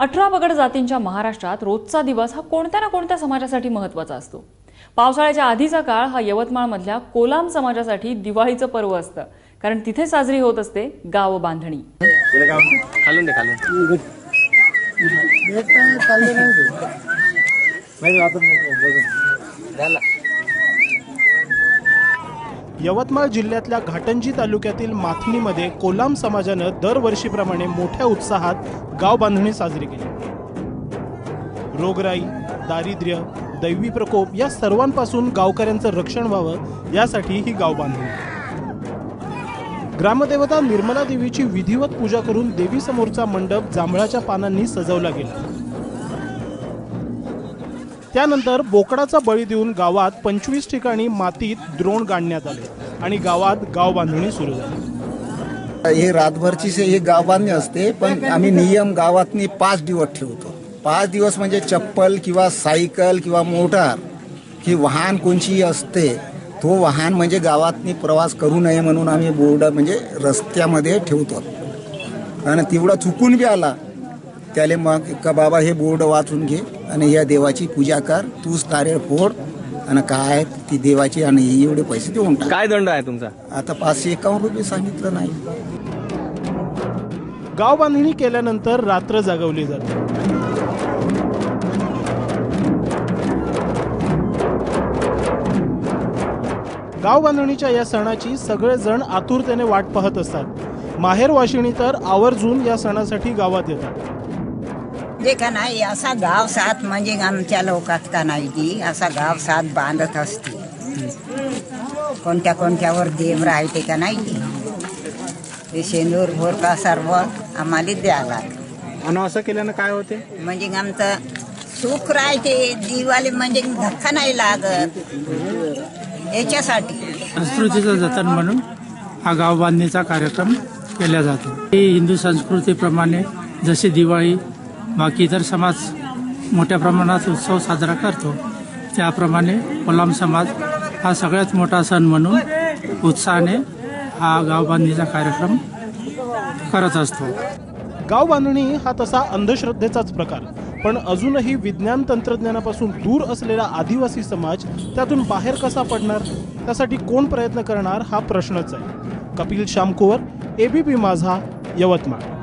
18 पगड जातींच्या महाराष्ट्रात रोजचा दिवस हा कोणत्या ना कोणत्या समाजासाठी महत्त्वाचा असतो। पावसाळ्याच्या आधीचा काळ हा यवतमाळमधल्या कोलाम समाजासाठी दिवाळीचं पर्व असतं, कारण तिथे साजरी होत असते गाव बांधणी। यवतमाळ जिल्ह्यातल्या घाटंजी तालुक्यातील माथणीमध्ये कोलाम समाजाने दरवर्षीप्रमाणे मोठ्या उत्साहात गाव बांधणी साजरी केली। रोगराई, दारिद्र्य, दैवी प्रकोप या सर्वांपासून गावकऱ्यांचं रक्षण व्हावं यासाठी ही गाव बांधणी। ग्रामदेवता निर्मला देवीची विधिवत पूजा करून देवी समोरचा मंडप जांभळाच्या पानांनी सजवला गेला। त्यानंतर बोकडाचा बळी देऊन गावात 25 ठिकाणी मातीत द्रोण गाडण्यात आले आणि गावात गाव बांधणी सुरू झाली। हे रातभरची हे गाव बांधणी असते, पण आम्ही नियम गावातनी 5 दिवस ठेवतो। 5 दिवस म्हणजे चप्पल किंवा सायकल किंवा मोटार ही वाहन कोणची असते, तो वाहन म्हणजे गावातनी प्रवास करू नये म्हणून आम्ही बोर्ड म्हणजे रस्त्यामध्ये ठेवतो। आणि तेवढा चुकून बी आला त्याले मग का बाबा हे बोर्ड वाचून घे आणि या देवाची पूजा कर, तूच नारळ फोड आणि काय ती देवाची आणि एवढे पैसे देऊन टाक। काय दंड आहे तुमचा? आता 551 रुपये सांगितलं नाही। गाव बांधणी केल्यानंतर रात्र जागवली जाते। गाव बांधणीच्या या सणाची सगळेजण आतुरतेने वाट पाहत असतात। माहेर वाशिणी तर आवर्जून या सणासाठी गावात येतात। जे का नाही असा गाव साथ म्हणजे आमच्या लोकात का नाही की असा गाव साथ बांधत असते। कोणत्या कोणत्यावर देव राहते का नाही की ते शेंदूर भोर का सर्व आम्हाला द्यायला। आणि असं केल्यानं काय होते? म्हणजे आमचं सुख राहते, दिवाळी म्हणजे धक्का नाही लागत याच्यासाठी। संस्कृतीचं जतन म्हणून हा गाव बांधणीचा कार्यक्रम केला जातो। हिंदू संस्कृतीप्रमाणे जसे दिवाळी बाकी इतर समाज मोठ्या प्रमाणात उत्सव साजरा करतो, त्याप्रमाणे कोलाम समाज हा सगळ्यात मोठा सण म्हणून उत्साहाने हा गाव बांधणीचा कार्यक्रम करत असतो। गाव बांधणी हा तसा अंधश्रद्धेचाच प्रकार, पण अजूनही विज्ञान तंत्रज्ञानापासून दूर असलेला आदिवासी समाज त्यातून बाहेर कसा पडणार, त्यासाठी कोण प्रयत्न करणार हा प्रश्नच आहे। कपिल शामकुवर, ABP माझा, यवतमाळ।